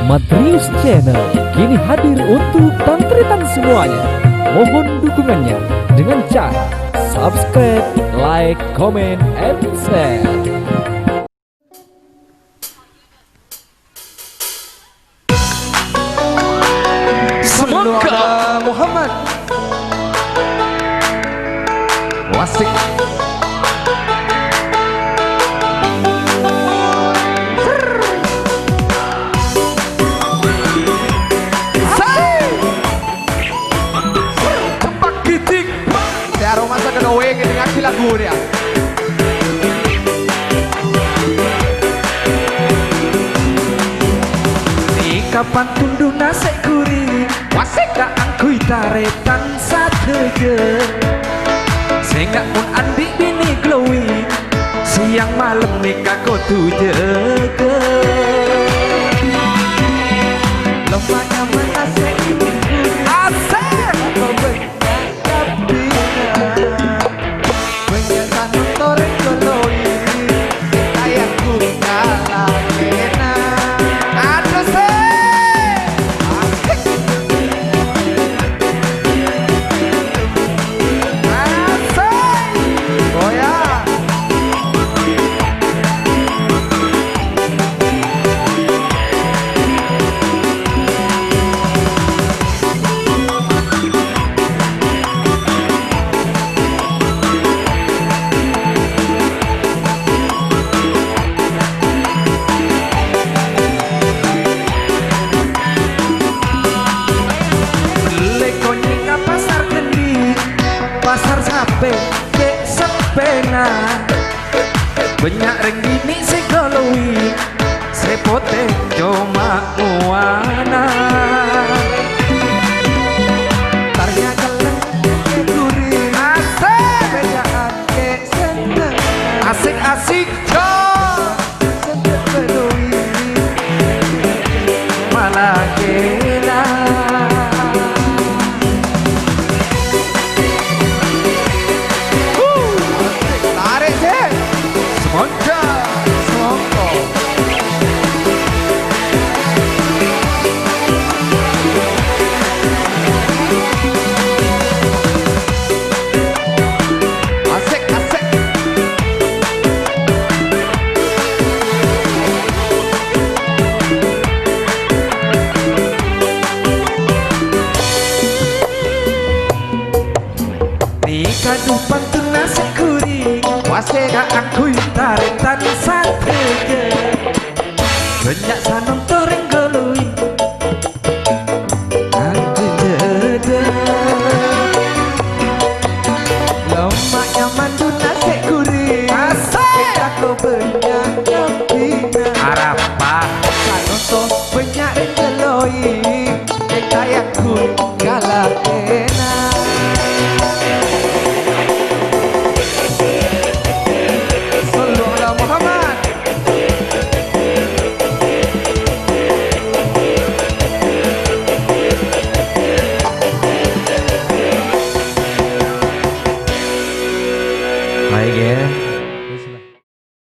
Madrius Channel kini hadir untuk tantritan semuanya. Mohon dukungannya dengan cara subscribe, like, comment, and share. Semoga Muhammad wasik cepak giting saya aroma sa ganawe dengan lagu dia. Kapan tundu nasi kuri wasik ka angkui taretan satege sehingga pun andi bini glowi siang malam nikah kau tujege lemahnya menasek asek atau banyak kabina banyak tanah toreng glowi kayak ku kalah kena ada se pasar sape dek sepena banyak ring gini si goloi sepote cuma muana tarnya keleng ke guri asik bejaan ke seneng asik-asik jo seneng goloi malah kena kadu pantun nasi kuri wasega aku taretan satege banyak sanam toreng goloi nanti jeda lemaknya mandu nasi kuri asik aku banyak kabina harapa sanam to banyak goloi kayak ku kalah